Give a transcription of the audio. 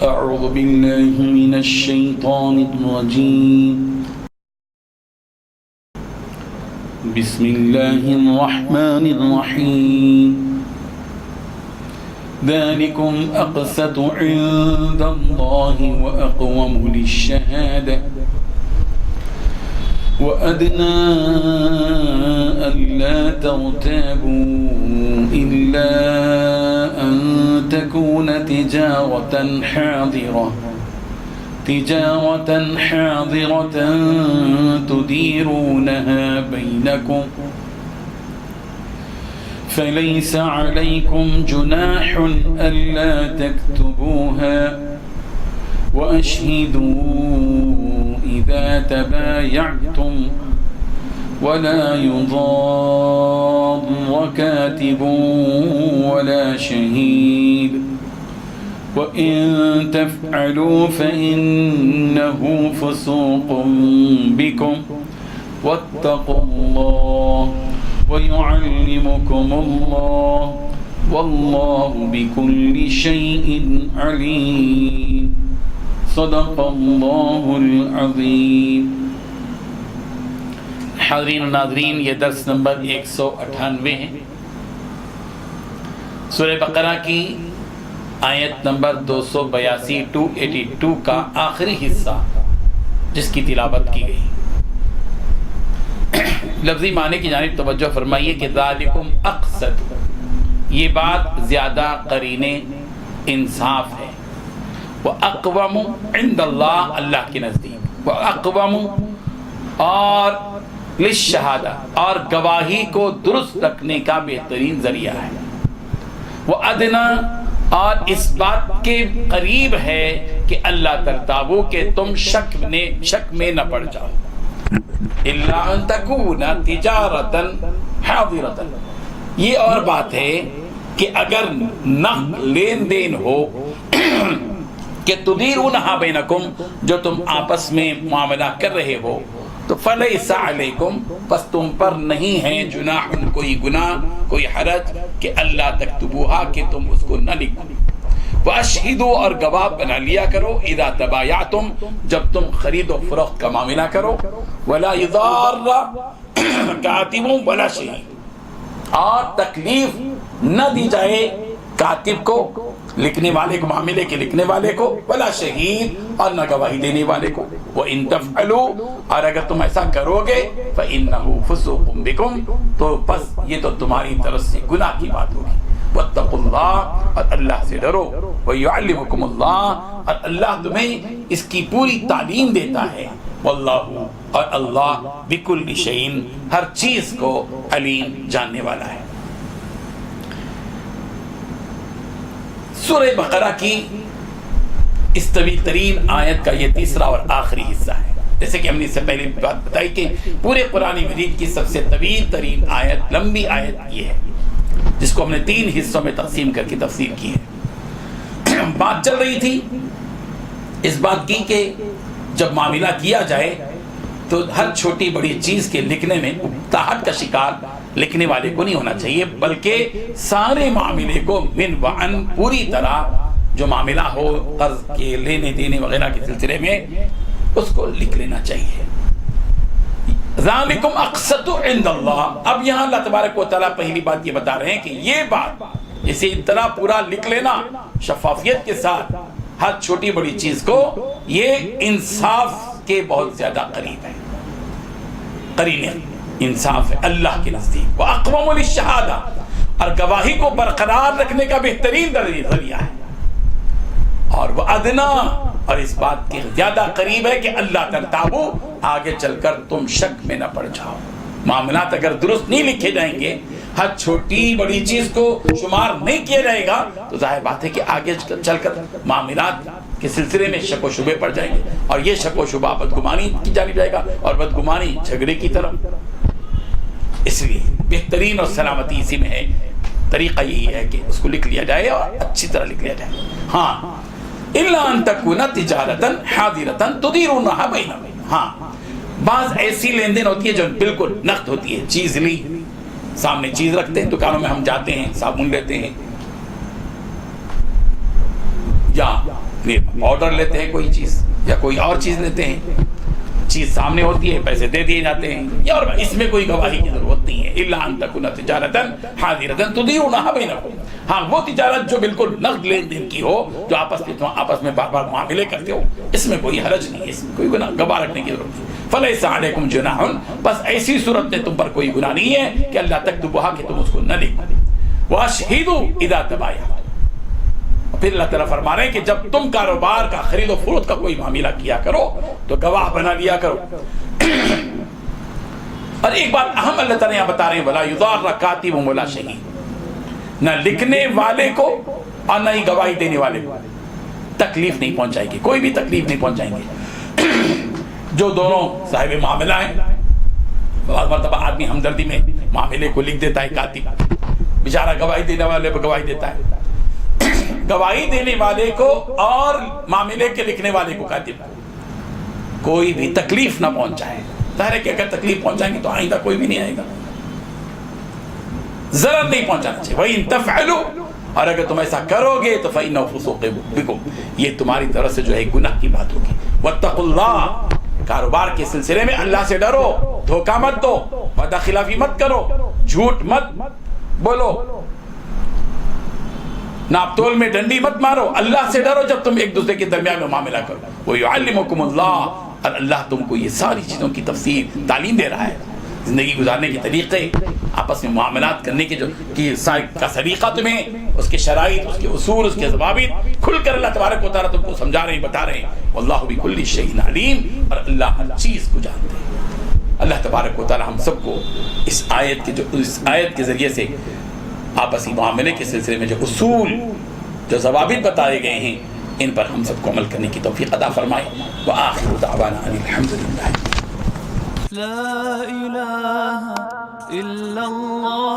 أعوذ بالله من الشيطان الرجيم بسم الله الرحمن الرحيم ذلكم أقسط عند الله وأقوم للشهادة وأدنى ألا ترتابوا إلا أن تكون تجارة حاضرة تديرونها بينكم فليس عليكم جناح ألا تكتبوها وأشهدوا إذا تبايعتم ولا يضار كاتب ولا شهيد وإن تفعلوا فإنه فسوق بكم واتقوا الله ويعلمكم الله والله بكل شيء عليم صدق اللہ العظیم۔ حاضرین و ناظرین، یہ درس نمبر 198 ہے۔ سورہ بقرہ کی آیت نمبر 282 282 کا آخری حصہ جس کی تلاوت کی گئی۔ لفظی معنی کی جانب توجہ فرمائیے کہ ذالکم اقسط، یہ بات زیادہ قرین انصاف ہے۔ وَأَقْوَمُ عِنْدَ اللَّهِ، اللہ کے نزدیک، وَأَقْوَمُ اور لِلشَّهَادَةِ اور گواہی کو درست رکھنے کا بہترین ذریعہ ہے۔ وَأَدْنَى اور اس بات کے قریب ہے کہ اللہ ترتابو کہ تم شک میں نہ پڑ جاؤ۔ إِلَّا أَن تَكُونَ تِجَارَةً حَاضِرَةً، یہ اور بات ہے کہ اگر نقد لین دین ہو کہ تدیرونہا بینکم، جو تم آپس میں معاملہ کر رہے ہو، تو فلیس علیکم، پس تم پر نہیں ہے جناح، کوئی گناہ، کوئی حرج کہ اللہ تکتبوہا کہ تم اس کو نہ لکھو۔ واشہدوا اور گواہ بنا لیا کرو اذا تبایعتم، جب تم خرید و فروخت کا معاملہ کرو۔ ولا یضار کاتب ولا شہید، اور تکلیف نہ دی جائے کاتب کو، لکھنے والے کو، معاملے کے لکھنے والے کو، ولا شہید اور نہ گواہی دینے والے کو۔ وَإِن تَفْعَلُوا اور اگر تم ایسا کرو گے فَإِنَّهُ فُسُوقٌ بِكُمْ تو پس یہ تو تمہاری طرف سے گناہ کی بات ہوگی۔ وَاتَّقُوا اللَّهَ اور اللہ سے ڈرو۔ وَيُعَلِّمُكُمُ اللَّهُ اور اللہ تمہیں اس کی پوری تعلیم دیتا ہے۔ واللہ اور اللہ بِكُلِّ شَيْءٍ ہر چیز کو علیم جاننے والا ہے۔ سورہ بقرہ کی اس طویل ترین آیت کا یہ تیسرا اور آخری حصہ ہے۔ جیسے کہ ہم نے اس سے پہلے بات بتائی کہ پورے قرآن مجید کی سب سے طویل ترین آیت، لمبی آیت یہ ہے، جس کو ہم نے 3 حصوں میں تقسیم کر کے تفسیر کی ہے۔ بات چل رہی تھی اس بات کی کہ جب معاملہ کیا جائے تو ہر چھوٹی بڑی چیز کے لکھنے میں اکتاہٹ کا شکار لکھنے والے کو نہیں ہونا چاہیے، بلکہ سارے معاملے کو من وعن پوری طرح جو معاملہ ہو قرض کے لینے دینے وغیرہ کے سلسلے میں اس کو لکھ لینا چاہیے۔ ذالکم اقسط عند اللہ، اب یہاں اللہ تبارک و تعالیٰ پہلی بات یہ بتا رہے ہیں کہ یہ بات اسے اتنا پورا لکھ لینا شفافیت کے ساتھ ہر چھوٹی بڑی چیز کو، یہ انصاف کے بہت زیادہ قریب ہے، قرین انصاف ہے اللہ کے نزدیک۔ وَأَقْوَمُ لِلشَّهَادَةِ اور گواہی کو برقرار رکھنے کا بہترین ذریعہ ہے۔ اور وَأَدْنَى اور اس بات کے زیادہ قریب ہے کہ اللہ ترتابو آگے چل کر تم شک میں نہ پڑ جاؤ۔ معاملات اگر درست نہیں لکھے جائیں گے، ہر چھوٹی بڑی چیز کو شمار نہیں کیا جائے گا، تو ظاہر بات ہے کہ آگے چل کر معاملات کے سلسلے میں شک و شبے پڑ جائیں گے، اور یہ شک و شبہ بدگمانی کی جانب جائے گا، اور بدگمانی جھگڑے کی طرف۔ اس لیے بہترین اور سلامتی اسی میں ہے، طریقہ یہی ہے کہ اس کو لکھ لیا جائے اور اچھی طرح لکھ لیا جائے۔ ہاں اِلَّا أَن تَكُونَ تِجَارَةً حَاضِرَةً تُدِيرُونَهَا بَيْنَكُمْ، ہاں بعض ایسی لین دین ہوتی ہے جو بالکل نقد ہوتی ہے، چیز لی، سامنے چیز رکھتے ہیں، دکانوں میں ہم جاتے ہیں، صابن لیتے ہیں، یا آرڈر لیتے ہیں کوئی چیز یا کوئی اور چیز لیتے ہیں, چیز سامنے ہوتی ہے, پیسے دے دیے جاتے ہیں, یا اور اس میں کوئی گواہی کی ضرورت نہیں ہے. الا ان تکون تجارتا حاضرۃ تدیرونها بینکم, ہاں وہ تجارت جو بالکل نقد لین دین کی ہو, جو آپس میں بار بار معاملے کرتے ہو, اس میں کوئی حرج نہیں ہے, اس میں کوئی گواہ رکھنے کی ضرورت نہیں. فلیس علیکم جناح, بس ایسی صورت میں تم پر کوئی گناہ نہیں ہے کہ اللہ تکتبوها, کہ تم اس کو نہ لکھو. واشہدوا اذا تبایعتم, پھر اللہ تعالیٰ فرما رہے ہیں کہ جب تم کاروبار کا, خرید و فروخت کا کوئی معاملہ کیا کرو تو گواہ بنا لیا کرو. اور ایک بات اہم اللہ تعالیٰ یہاں بتا رہے ہیں, ولا یضار کاتب ولا شہید, نہ لکھنے والے کو اور نہ ہی گواہی دینے والے کو تکلیف نہیں پہنچائے گی, کوئی بھی تکلیف نہیں پہنچائیں گے. جو دونوں صاحب معاملہ ہیں, بعض مرتبہ آدمی ہمدردی میں معاملے کو لکھ دیتا ہے, کاتب بیچارہ گواہی دینے والے پر گواہی دیتا ہے. گواہی دینے والے کو اور معاملے کے لکھنے والے کو, کاتب کو کوئی بھی تکلیف نہ پہنچائے. ظاہر ہے کہ اگر تکلیف پہنچائیں گے تو آئندہ کوئی بھی نہیں آئے گا, ضرر نہیں پہنچانا چاہیے. وَإِن تَفْعَلُوا, اور اگر تم ایسا کرو گے تو فَإِنَّهُ فُسُوقٌ بِكُمْ, یہ تمہاری طرف سے جو ہے گناہ کی بات ہوگی. وَاتَّقُوا اللَّهَ, کاروبار کے سلسلے میں اللہ سے ڈرو, دھوکہ مت دو, وعدہ خلافی مت کرو, جھوٹ مت بولو, ناپ تول میں ڈنڈی مت مارو. اللہ سے ڈرو جب تم ایک دوسرے کے درمیان میں معاملہ کرو. وَيُعَلِّمُكُمُ اللَّهُ, اور اللہ تم کو یہ ساری چیزوں کی تفصیل تعلیم دے رہا ہے, زندگی گزارنے کے طریقے, آپس میں معاملات کرنے کے جو کا سلیقہ, تمہیں اس کے شرائط, اس کے اصول, اس کے ضوابط کھل کر اللہ تبارک و تعالیٰ تم کو سمجھا رہے ہیں, بتا رہے ہیں. واللہ بکل شیء علیم, اور اللہ ہر چیز کو جانتے ہیں. اللہ تبارک و تعالیٰ ہم سب کو اس آیت کے ذریعے سے آپسی معاملے کے سلسلے میں جو اصول, جو ضوابط بتائے گئے ہیں, ان پر ہم سب کو عمل کرنے کی توفیق عطا فرمائے. وآخر دعوانا ان الحمدللہ. لا إله إلا الله